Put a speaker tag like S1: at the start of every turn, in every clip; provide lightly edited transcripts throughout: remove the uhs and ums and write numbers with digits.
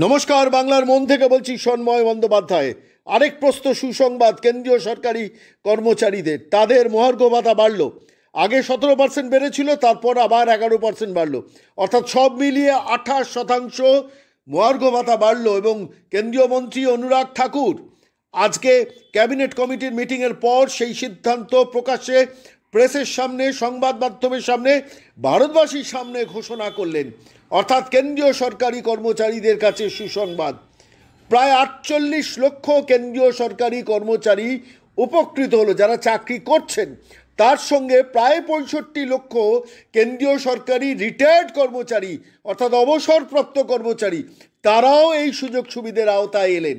S1: নমস্কার, বাংলার মন থেকে বলছি সন্ময় বন্দ্যোপাধ্যায়। আরেক প্রশ্ন সুসংবাদ কেন্দ্রীয় সরকারি কর্মচারীদের, তাদের মহার্ঘ ভাতা বাড়ল। আগে 17% বেড়েছিল, তারপর আবার 11% বাড়ল, অর্থাৎ সব মিলিয়ে 28% মহার্ঘ ভাতা বাড়ল। এবং কেন্দ্রীয় মন্ত্রী অনুরাগ ঠাকুর আজকে ক্যাবিনেট কমিটির মিটিংয়ের পর সেই সিদ্ধান্ত প্রকাশ্যে প্রেসের সামনে, সংবাদ মাধ্যমের সামনে, ভারতবাসীর সামনে ঘোষণা করলেন। অর্থাৎ কেন্দ্রীয় সরকারি কর্মচারীদের কাছে সুসংবাদ। প্রায় 48 লক্ষ কেন্দ্রীয় সরকারি কর্মচারী উপকৃত হলো, যারা চাকরি করছেন। তার সঙ্গে প্রায় 65 লক্ষ কেন্দ্রীয় সরকারি রিটায়ার্ড কর্মচারী, অর্থাৎ অবসরপ্রাপ্ত কর্মচারী, তারাও এই সুযোগ সুবিধার আওতায় এলেন।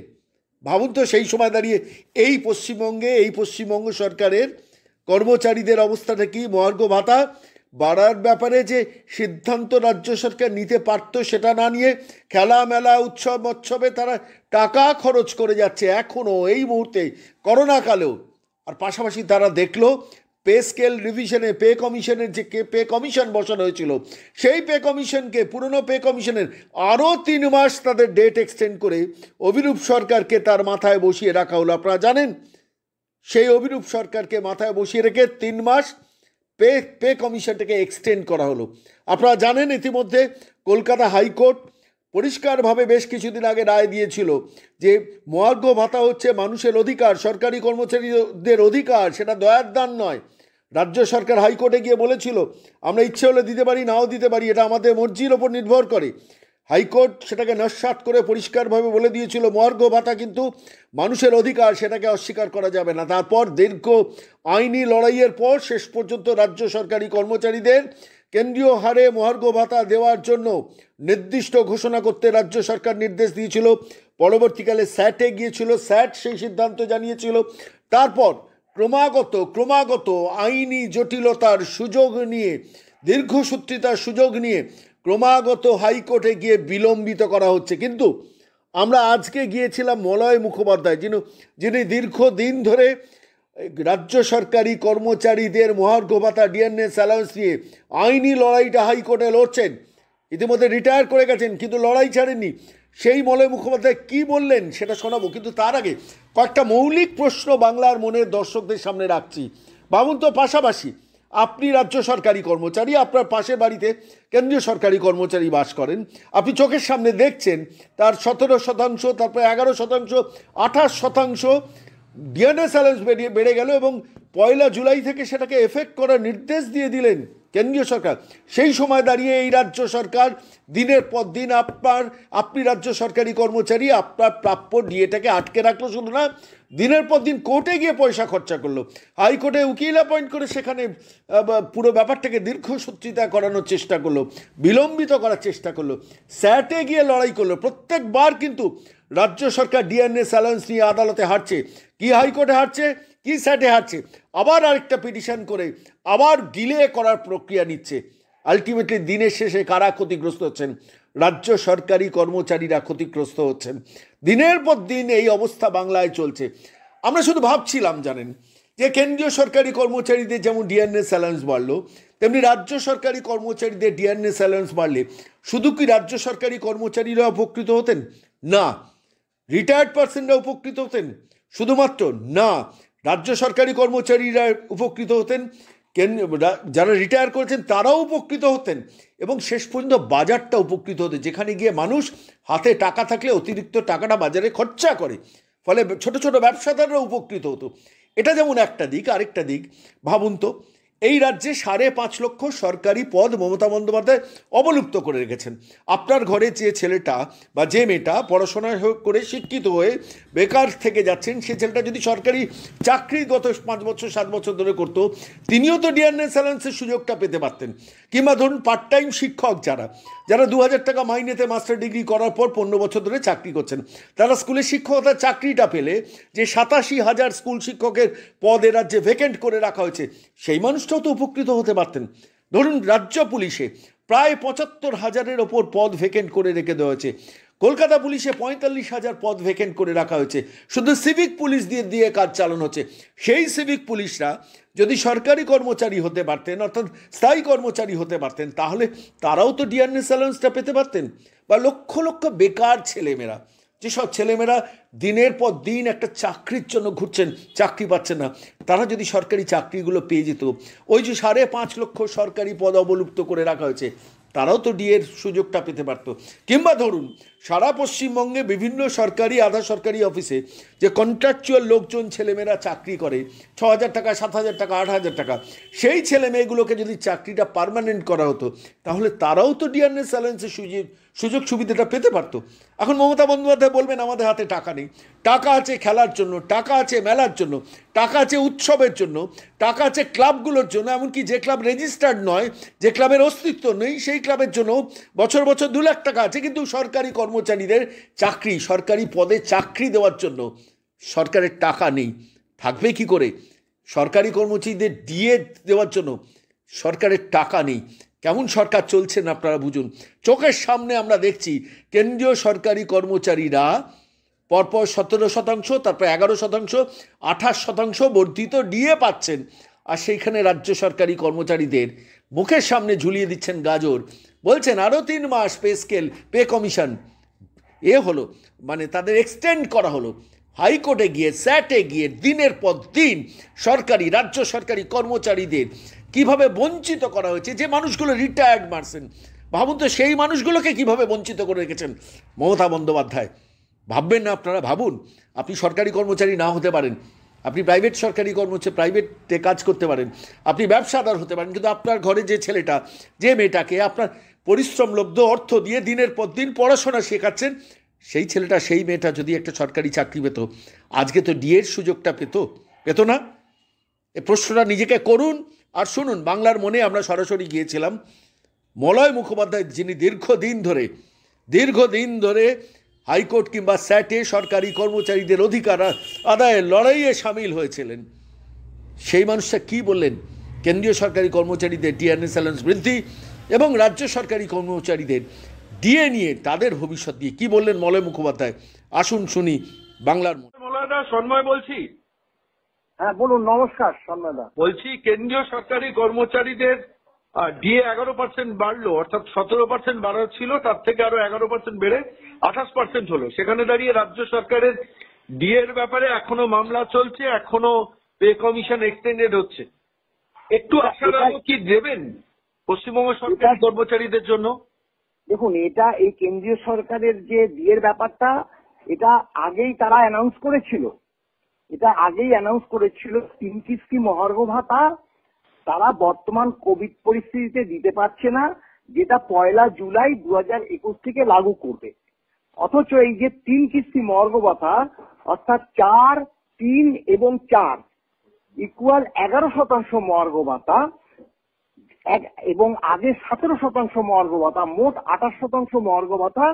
S1: ভাবুন তো, সেই সময় দাঁড়িয়ে এই পশ্চিমবঙ্গ সরকারের কর্মচারীদের অবস্থাটা কি? মহার্ঘ ভাতা বাড়ার ব্যাপারে যে সিদ্ধান্ত রাজ্য সরকার নিতে পারত, সেটা না নিয়ে খেলামেলা, উৎসবে তারা টাকা খরচ করে যাচ্ছে এখনও, এই মুহূর্তে, করোনাকালেও। আর পাশাপাশি তারা দেখলো পে স্কেল রিভিশনে, পে কমিশনের যে পে কমিশন বসানো হয়েছিল, সেই পে কমিশনকে, পুরনো পে কমিশনের আরও 3 মাস তাদের ডেট এক্সটেন্ড করে অভিরূপ সরকারকে তার মাথায় বসিয়ে রাখা হলো। আপনারা জানেন, সেই অভিরূপ সরকারকে মাথায় বসিয়ে রেখে 3 মাস পে কমিশনটাকে এক্সটেন্ড করা হলো। আপনারা জানেন, ইতিমধ্যে কলকাতা হাইকোর্ট পরিষ্কারভাবে বেশ কিছুদিন আগে রায় দিয়েছিল যে মহার্ঘ ভাতা হচ্ছে মানুষের অধিকার, সরকারি কর্মচারীদের অধিকার, সেটা দয়ার দান নয়। রাজ্য সরকার হাইকোর্টে গিয়ে বলেছিল, আমরা ইচ্ছে হলে দিতে পারি, নাও দিতে পারি, এটা আমাদের মর্জির ওপর নির্ভর করে। হাইকোর্ট সেটাকে নস্যাৎ করে পরিষ্কারভাবে বলে দিয়েছিল, মহার্ঘ ভাতা কিন্তু মানুষের অধিকার, সেটাকে অস্বীকার করা যাবে না। তারপর দীর্ঘ আইনি লড়াইয়ের পর শেষ পর্যন্ত রাজ্য সরকারি কর্মচারীদের কেন্দ্রীয় হারে মহার্ঘ ভাতা দেওয়ার জন্য নির্দিষ্ট ঘোষণা করতে রাজ্য সরকার নির্দেশ দিয়েছিল। পরবর্তীকালে স্যাটে গিয়েছিল, স্যাট সেই সিদ্ধান্ত জানিয়েছিল। তারপর ক্রমাগত আইনি জটিলতার সুযোগ নিয়ে, দীর্ঘসূত্রিতার সুযোগ নিয়ে ক্রমাগত হাইকোর্টে গিয়ে বিলম্বিত করা হচ্ছে। কিন্তু আমরা আজকে গিয়েছিলাম মলয় মুখোপাধ্যায়, যিনি দীর্ঘদিন ধরে রাজ্য সরকারি কর্মচারীদের মহার্ঘ ভাতা, ডিএনএস অ্যালাউন্স নিয়ে আইনি লড়াইটা হাইকোর্টে লড়ছেন। ইতিমধ্যে রিটায়ার করে গেছেন, কিন্তু লড়াই ছাড়েননি। সেই মলয় মুখোপাধ্যায় কী বললেন সেটা শোনাবো, কিন্তু তার আগে কয়েকটা মৌলিক প্রশ্ন বাংলার মনের দর্শকদের সামনে রাখছি। ভাবুন তো, পাশাপাশি আপনি রাজ্য সরকারি কর্মচারী, আপনার পাশের বাড়িতে কেন্দ্রীয় সরকারি কর্মচারী বাস করেন, আপনি চোখের সামনে দেখছেন তার 17%, তারপরে 11%, 28% ডিএনএস অ্যালাউন্স বেড়ে গেল, এবং 1 জুলাই থেকে সেটাকে এফেক্ট করার নির্দেশ দিয়ে দিলেন কেন্দ্রীয় সরকার। সেই সময় দাঁড়িয়ে এই রাজ্য সরকার দিনের পর দিন আপনি রাজ্য সরকারি কর্মচারী, আপনার প্রাপ্য ডিএটাকে আটকে রাখলো। শুধু না, দিনের পর দিন কোর্টে গিয়ে পয়সা খরচা করলো, হাইকোর্টে উকিল অ্যাপয়েন্ট করে সেখানে পুরো ব্যাপারটাকে দীর্ঘসূত্রিতা করানোর চেষ্টা করলো, বিলম্বিত করার চেষ্টা করলো, স্যাটে গিয়ে লড়াই করলো। প্রত্যেকবার কিন্তু রাজ্য সরকার ডিএনএস অ্যালাউন্স নিয়ে আদালতে হারছে, কি হাইকোর্টে হারছে, কি স্যাটে হারছে, আবার আরেকটা পিটিশন করে আবার ডিলে করার প্রক্রিয়া নিচ্ছে। আলটিমেটলি দিনের শেষে কারা ক্ষতিগ্রস্ত হচ্ছেন? রাজ্য সরকারি কর্মচারীরা ক্ষতিগ্রস্ত হচ্ছেন। দিনের পর দিন এই অবস্থা বাংলায় চলছে। আমরা শুধু ভাবছিলাম, জানেন, যে কেন্দ্রীয় সরকারি কর্মচারীদের যেমন ডিএনএস অ্যালাউন্স বাড়লো, তেমনি রাজ্য সরকারি কর্মচারীদের ডিএনএস অ্যালাউন্স বাড়লে শুধু কি রাজ্য সরকারি কর্মচারীরা উপকৃত হতেন? না। রিটায়ার্ড পার্সনরা উপকৃত হতেন? শুধুমাত্র না। রাজ্য সরকারি কর্মচারীরা উপকৃত হতেন, যারা রিটায়ার করেছেন তারাও উপকৃত হতেন, এবং শেষ পর্যন্ত বাজারটা উপকৃত হতো, যেখানে গিয়ে মানুষ হাতে টাকা থাকলে অতিরিক্ত টাকাটা বাজারে খরচা করে, ফলে ছোট ছোট ব্যবসাদাররা উপকৃত হতো। এটা যেমন একটা দিক। আরেকটা দিক ভাবুন তো, এই রাজ্যে 5.5 লক্ষ সরকারি পদ মমতা বন্দ্যোপাধ্যায় অবলুপ্ত করে রেখেছেন। আপনার ঘরে যে ছেলেটা বা যে মেয়েটা পড়াশোনা করে শিক্ষিত হয়ে বেকার থেকে যাচ্ছেন, সে ছেলেটা যদি সরকারি চাকরি গত 5 বছর 7 বছর ধরে করতো, তিনিও তো ডিএনএস অ্যালাউন্সের সুযোগটা পেতে পারতেন। কিংবা ধরুন পার্ট টাইম শিক্ষক যারা 2000 টাকা মাইনেতে মাস্টার ডিগ্রি করার পর 15 বছর ধরে চাকরি করছেন, তারা স্কুলে শিক্ষকতার চাকরিটা পেলে যে 87,000 স্কুল শিক্ষকের পদ এ রাজ্যে ভ্যাকেন্ট করে রাখা হয়েছে, সেই মানুষটাও তো উপকৃত হতে পারতেন। ধরুন রাজ্য পুলিশে প্রায় 75,000-এর ওপর পদ ভ্যাকেন্ট করে রেখে দেওয়া হয়েছে। কলকাতা পুলিশে 45,000 পদ ভ্যাকেন্ট করে রাখা হয়েছে, শুধু সিভিক পুলিশ দিয়ে কাজ চালানো হচ্ছে। সেই সিভিক পুলিশরা যদি সরকারি কর্মচারী হতে পারতেন, অর্থাৎ স্থায়ী কর্মচারী হতে পারতেন, তাহলে তারাও তো ডিয়ারনেস অ্যালাউন্সটা পেতে পারতেন। বা লক্ষ লক্ষ বেকার ছেলেমেয়েরা, যেসব ছেলেমেয়েরা দিনের পর দিন একটা চাকরির জন্য ঘুরছেন, চাকরি পাচ্ছেন না, তারা যদি সরকারি চাকরিগুলো পেয়ে যেত, ওই যে 5.5 লক্ষ সরকারি পদ অবলুপ্ত করে রাখা হয়েছে, তারাও তো ডিএর সুযোগটা পেতে পারত। কিংবা ধরুন সারা পশ্চিমবঙ্গে বিভিন্ন সরকারি আধা সরকারি অফিসে যে কন্ট্রাকচুয়াল লোকজন ছেলেমেয়েরা চাকরি করে, 6,000 টাকা, 7,000 টাকা, 8,000 টাকা, সেই ছেলে মেয়েগুলোকে যদি চাকরিটা পার্মানেন্ট করা হতো, তাহলে তারাও তো ডিয়ারনেস অ্যালাউন্সের সুযোগ সুবিধাটা পেতে পারতো। এখন মমতা বন্দ্যোপাধ্যায় বলবেন আমাদের হাতে টাকা নেই। টাকা আছে খেলার জন্য, টাকা আছে মেলার জন্য, টাকা আছে উৎসবের জন্য, টাকা আছে ক্লাবগুলোর জন্য, এমনকি যে ক্লাব রেজিস্টার্ড নয়, যে ক্লাবের অস্তিত্ব নেই, সেই ক্লাবের জন্য বছর বছর 2 লাখ টাকা আছে। কিন্তু সরকারি কর্মচারীদের চাকরি, সরকারি পদে চাকরি দেওয়ার জন্য সরকারের টাকা নেই। থাকবে কি করে? সরকারি কর্মচারীদের ডিএ দেওয়ার জন্য সরকারের টাকা নেই। কেমন সরকার চলছেন আপনারা বুঝুন। চোখের সামনে আমরা দেখছি কেন্দ্রীয় সরকারি কর্মচারীরা পরপর 17%, তারপর 11%, 28% বর্ধিত ডিএ পাচ্ছেন, আর সেইখানে রাজ্য সরকারি কর্মচারীদের মুখের সামনে ঝুলিয়ে দিচ্ছেন গাজর, বলছেন আরও 3 মাস পে স্কেল, পে কমিশন হলো, মানে তাদের এক্সটেন্ড করা হলো। হাইকোর্টে গিয়ে, স্যাটে গিয়ে দিনের পর দিন সরকারি, রাজ্য সরকারি কর্মচারীদের কিভাবে বঞ্চিত করা হয়েছে। যে মানুষগুলো রিটায়ার্ড মার্সেন, ভাবুন তো সেই মানুষগুলোকে কিভাবে বঞ্চিত করে রেখেছেন মমতা বন্দ্যোপাধ্যায়। ভাববেন না আপনারা? ভাবুন, আপনি সরকারি কর্মচারী না হতে পারেন, আপনি প্রাইভেট সরকারি কর্মচারী, প্রাইভেটে কাজ করতে পারেন, আপনি ব্যবসাদার হতে পারেন, কিন্তু আপনার ঘরে যে ছেলেটা, যে মেয়েটাকে আপনার পরিশ্রমলব্ধ অর্থ দিয়ে দিনের পর দিন পড়াশোনা শেখাচ্ছেন, সেই ছেলেটা, সেই মেয়েটা যদি একটা সরকারি চাকরি পেত, আজকে তো ডিএর সুযোগটা পেত না। এই প্রশ্নটা নিজেকে করুন আর শুনুন। বাংলার মনে আমরা সরাসরি গিয়েছিলাম। মলয় মুখোপাধ্যায়, যিনি দীর্ঘদিন ধরে হাইকোর্ট কিংবা স্যাটে সরকারি কর্মচারীদের অধিকার আদায়ের লড়াইয়ে সামিল হয়েছিলেন, সেই মানুষটা কি বললেন কেন্দ্রীয় সরকারি কর্মচারীদের ডিএনএস অ্যালাউন্স বৃদ্ধি এবং রাজ্য সরকারি কর্মচারীদের ডিএ নিয়ে তাদের ভবিষ্যৎ দিয়ে কি বললেন মলয় মুখোপাধ্যায়। আসুন শুনি বাংলার মনে।
S2: মলয়দা, সন্ময় বলছি।
S3: হ্যাঁ বলুন। নমস্কার সন্ময়দা।
S2: বলছি কেন্দ্রীয় সরকারি কর্মচারীদের ডিএ 11% বাড়লো, অর্থাৎ 17% বাড়া ছিল, তার থেকে আরো 11% বেড়ে 28% হলো। সেখানে দাঁড়িয়ে রাজ্য সরকারের ডিএ এর ব্যাপারে এখনো মামলা চলছে, এখনো পে কমিশন এক্সটেন্ডেড হচ্ছে। একটু আশার আলো কি দেবেন পশ্চিমবঙ্গ সরকারি কর্মচারীদের জন্য?
S3: দেখুন, এটা এই কেন্দ্রীয় সরকারের যে ডিএর ব্যাপারটা, এটা আগেই তারা অ্যানাউন্স করেছিল। 3 কিস্তি মহার্ঘ ভাতা তারা বর্তমান কোভিড পরিস্থিতিতে দিতে পারছে না, যেটা 1 জুলাই 2021 থেকে লাগু করবে। অথচ এই যে 3 কিস্তি মহার্ঘ ভাতা, অর্থাৎ 4, 3 এবং 4 ইকুয়াল 11% মহার্ঘ ভাতা এবং আগে 17% মহার্ঘ ভাতা, মোট 28% মহার্ঘ ভাতা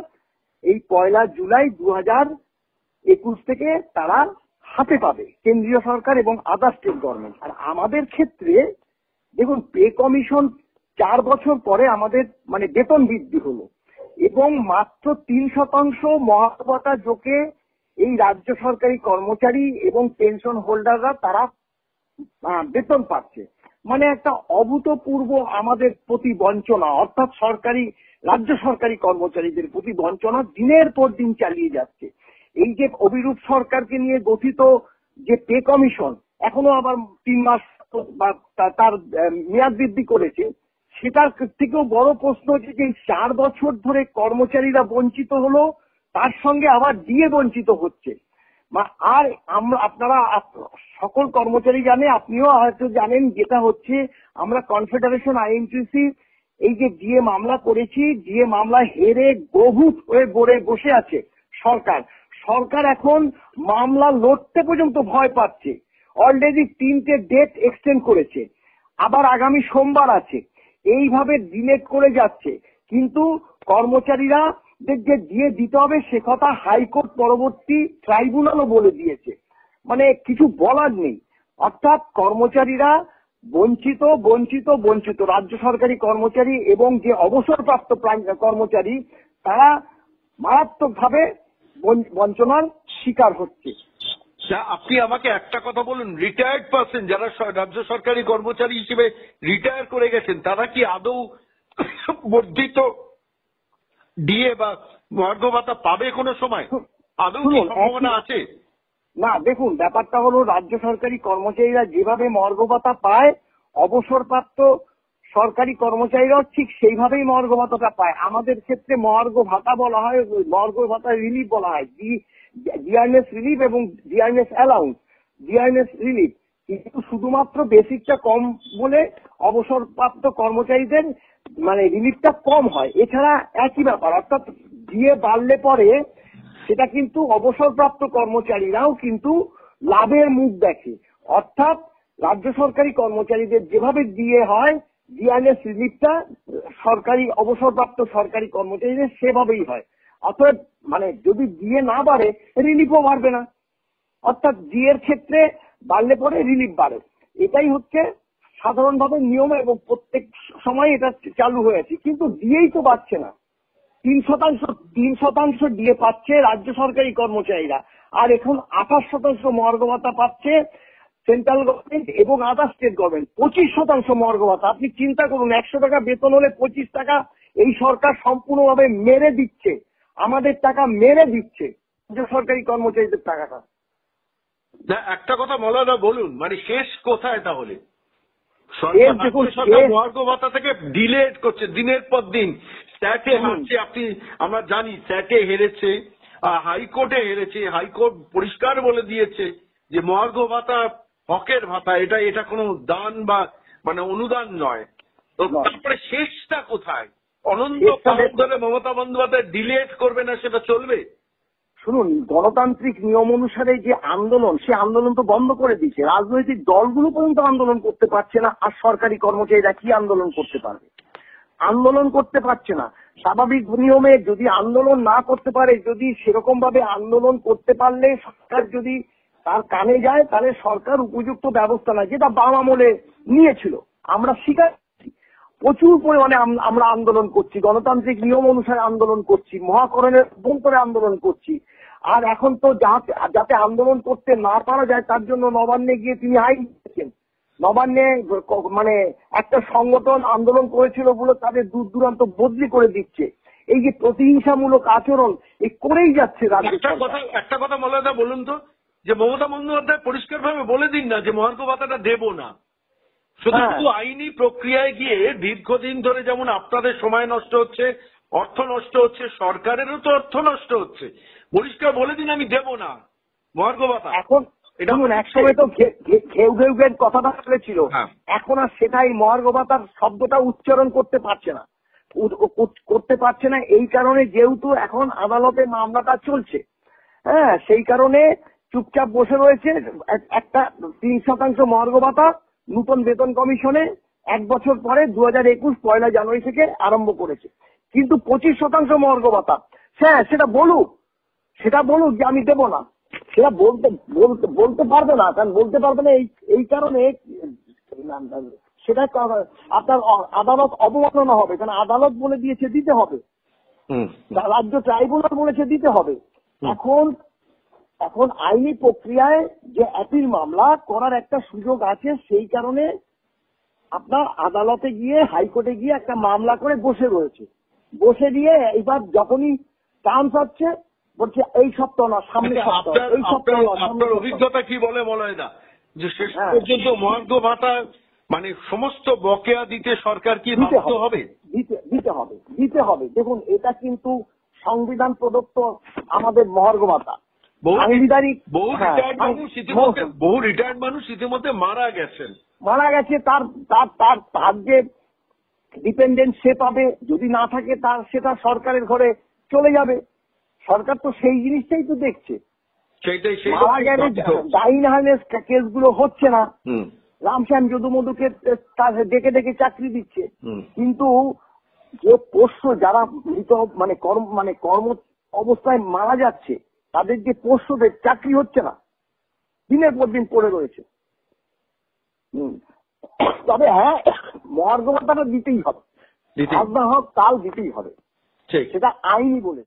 S3: এই 1 জুলাই 2021 থেকে তারা হাতে পাবে কেন্দ্রীয় সরকার এবং আদার স্টেট গভর্নমেন্ট। আর আমাদের ক্ষেত্রে দেখুন, পে কমিশন 4 বছর পরে আমাদের মানে বেতন বৃদ্ধি হলো এবং মাত্র 3% মহার্ঘ ভাতা যোগে এই রাজ্য সরকারি কর্মচারী এবং পেনশন হোল্ডাররা তারা বেতন পাচ্ছে। মানে একটা অভূতপূর্ব আমাদের প্রতি বঞ্চনা, অর্থাৎ রাজ্য সরকারি কর্মচারীদের প্রতি বঞ্চনা দিনের পর দিন চালিয়ে যাচ্ছে। এই যে অভিরূপ সরকারকে নিয়ে গঠিত যে পে কমিশন এখনো আবার 3 মাস তার মেয়াদ বৃদ্ধি করেছে, সেটার থেকেও বড় প্রশ্ন হচ্ছে যে 4 বছর ধরে কর্মচারীরা বঞ্চিত হলো, তার সঙ্গে আবার ডিএ বঞ্চিত হচ্ছে। আর আপনারা সকল কর্মচারী জানে, আপনিও হয়তো জানেন, যেটা হচ্ছে আমরা কনফেডারেশন আইএনটিসি এই যে ডিএ মামলা করেছি, ডিএ মামলা হেরে বহুত হয়ে বসে আছে সরকার এখন মামলা লড়তে পর্যন্ত ভয় পাচ্ছে। অলরেডি 3টে ডেট এক্সটেন্ড করেছে, আবার আগামী সোমবার আছে। এইভাবে ডিলেট করে যাচ্ছে, কিন্তু কর্মচারীরা যে দিয়ে দিতে হবে সে কথা হাইকোর্ট পরবর্তী ট্রাইব্যুনালও বলে দিয়েছে। মানে কিছু বলার নেই। অর্থাৎ কর্মচারীরা বঞ্চিত রাজ্য সরকারি কর্মচারী এবং যে অবসরপ্রাপ্ত কর্মচারী, তারা মারাত্মকভাবে বঞ্চনার শিকার হচ্ছে।
S2: আপনি আমাকে একটা কথা বলুন, রিটায়ার্ড পার্সন যারা রাজ্য সরকারি কর্মচারী হিসেবে রিটায়ার করে গেছেন তারা কি আদৌ বর্ধিত ডিএ বা মহার্ঘ ভাতা পাবে কোনো সময়? আদৌ কি সম্ভাবনা আছে?
S3: না, দেখুন, ব্যাপারটা হলো রাজ্য সরকারি কর্মচারীরা যেভাবে মহার্ঘ ভাতা পায়, অবসরপ্রাপ্ত সরকারি কর্মচারীরাও ঠিক সেইভাবেই মহার্ঘ ভাতাটা পায়। আমাদের ক্ষেত্রে মহার্ঘ ভাতা বলা হয়, মহার্ঘ ভাতা রিলিফ বলা হয়, ডিআরএস রিলিফ এবং ডিআরএস অ্যালাউন্স, ডিআরএস রিলিফ, কিন্তু শুধুমাত্র বেসিকটা কম বলে অবসরপ্রাপ্ত কর্মচারীদের মানে রিলিফটা কম হয়। এছাড়া একই ব্যাপার, অর্থাৎ ডিএ বাড়লে পরে সেটা কিন্তু অবসরপ্রাপ্ত কর্মচারীরাও কিন্তু লাভের মুখ দেখে। অর্থাৎ রাজ্য সরকারি কর্মচারীদের যেভাবে ডিএ হয়, ডিআরএস রিলিফটা সরকারি অবসরপ্রাপ্ত সরকারি কর্মচারীদের সেভাবেই হয়। অতএব মানে যদি ডিএ না বাড়ে রিলিফও বাড়বে না, অর্থাৎ ডিএ এর ক্ষেত্রে বাড়লে পরে রিলিফ বাড়ে। এটাই হচ্ছে সাধারণভাবে নিয়ম এবং প্রত্যেক সময় এটা চালু হয়েছে। কিন্তু ডিএই তো বাড়ছে না। 3% ডিএ পাচ্ছে রাজ্য সরকারি কর্মচারীরা, আর এখন 28% মহার্ঘ ভাতা পাচ্ছে সেন্ট্রাল গভর্নমেন্ট এবং আদার স্টেট গভর্নমেন্ট। 25% মহার্ঘ ভাতা। আপনি চিন্তা করুন, 100 টাকা বেতন হলে 25 টাকা এই সরকার সম্পূর্ণভাবে মেরে দিচ্ছে, আমাদের টাকা মেরে দিচ্ছে রাজ্য সরকারি কর্মচারীদের টাকাটা।
S2: না, একটা কথা মৌলানা বলুন, মানে শেষ কোথায় তাহলে?
S3: সরকার
S2: মহার্ঘ ভাতা থেকে ডিলেট করছে দিনের পর দিন। স্যাটে হারছে, আমরা জানি স্যাটে হেরেছে, হাইকোর্টে হেরেছে। হাইকোর্ট পরিষ্কার বলে দিয়েছে যে মহার্ঘ ভাতা হকের ভাতা, এটা কোনো দান বা মানে অনুদান নয়। তো তারপরে শেষটা কোথায়? অনন্তকাল ধরে মমতা বন্দ্যোপাধ্যায় ডিলেট করবে না, সেটা চলবে?
S3: শুনুন, গণতান্ত্রিক নিয়ম অনুসারে যে আন্দোলন, সে আন্দোলন তো বন্ধ করে দিয়েছে। রাজনৈতিক দলগুলো পর্যন্ত আন্দোলন করতে পারছে না, আর সরকারি কর্মচারীরা কি আন্দোলন করতে পারবে? আন্দোলন করতে পারছে না। স্বাভাবিক নিয়মে যদি আন্দোলন না করতে পারে, যদি সেরকম ভাবে আন্দোলন করতে পারলে সরকার যদি তার কানে যায়, তাহলে সরকার উপযুক্ত ব্যবস্থা নেয়, যেটা বাম আমলে নিয়েছিল। আমরা স্বীকার করছি, প্রচুর পরিমাণে আমরা আন্দোলন করছি, গণতান্ত্রিক নিয়ম অনুসারে আন্দোলন করছি, মহাকরণের অভ্যন্তরে আন্দোলন করছি। আর এখন তো যাতে আন্দোলন করতে না পারা যায় তার জন্য নবান্নে গিয়ে তিনি আইন দিয়েছেন। নবান্নে মানে একটা সংগঠন আন্দোলন করেছিল বলে তাদের দূর দূরান্ত বদলি করে দিচ্ছে। এই যে প্রতিহিংসামূলক আচরণ এই করেই যাচ্ছে রাজ্য সরকার।
S2: একটা কথা মৌলানা বলুন তো, যে মমতা বন্দ্যোপাধ্যায় পরিষ্কার ভাবে বলে দিন না যে মহার্ঘ ভাতাটা দেব না। শুধু শুধু আইনি প্রক্রিয়ায় গিয়ে দীর্ঘদিন ধরে যেমন আপনাদের সময় নষ্ট হচ্ছে, অর্থ নষ্ট হচ্ছে, সরকারেরও তো অর্থ নষ্ট হচ্ছে। পরিষ্কার বলে দিন আমি দেব না মহার্ঘ ভাতা।
S3: এখন একসময় তো ঘেউ ঘেউ ঘেউ কথাটা বলেছিল, এখন আর সেটাই মহার্ঘ ভাতার শব্দটা উচ্চারণ করতে পারছে না। এই কারণে যেহেতু এখন আদালতে মামলাটা চলছে, হ্যাঁ, সেই কারণে চুপচাপ বসে রয়েছে। একটা 3% মহার্ঘ ভাতা নূতন বেতন কমিশনে 1 বছর পরে 2021 পয়লা জানুয়ারি থেকে আরম্ভ করেছে। কিন্তু 25% মহার্ঘ ভাতা, হ্যাঁ, সেটা বলুক যে আমি দেব না। সেটা বলতে পারবে না, কারণ বলতে পারবে না এই কারণে সেটা আপনার আদালত অবমাননা হবে, কারণ আদালত বলে দিয়েছে দিতে হবে, রাজ্য ট্রাইব্যুনাল বলেছে দিতে হবে। এখন আইনি প্রক্রিয়ায় যে অ্যাপিল মামলা করার একটা সুযোগ আছে, সেই কারণে আপনার আদালতে গিয়ে, হাইকোর্টে গিয়ে একটা মামলা করে বসে রয়েছে। বসে দিয়ে এবার যখনই চান্স হচ্ছে বলছে এই সপ্তাহ না, সামনের সপ্তাহ, এই সপ্তাহ।
S2: আপনার অভিজ্ঞতা কি বলে মলয়দা, যে শেষ পর্যন্ত মহার্ঘ ভাতা মানে সমস্ত বকেয়া দিতে সরকার কি বাধ্য হবে?
S3: দিতে হবে। দেখুন, এটা কিন্তু সংবিধান প্রদত্ত আমাদের মহার্ঘ ভাতা।
S2: বহু রিটায়ার্ড মানুষ ইতিমধ্যে মারা গেছে।
S3: তার যে ডিপেন্ডেন্ট সে পাবে, যদি না থাকে তার সেটা সরকারের ঘরে চলে যাবে। সরকার তো সেই জিনিসটাই তো দেখছে। মারা গেলে ডাইনহার্নেস কেসগুলো হচ্ছে না, রামশ্যাম যদুমধুকে ডেকে ডেকে চাকরি দিচ্ছে। কিন্তু যে পোষ্য যারা মৃত মানে কর্ম অবস্থায় মারা যাচ্ছে, তাদের যে পোষ্যদের চাকরি হচ্ছে না, দিনের পর দিন পড়ে রয়েছে। তবে হ্যাঁ, মহার্ঘ ভাতাটা দিতেই হবে, আজ না হোক কাল দিতেই হবে, সেটা আইনি বলে।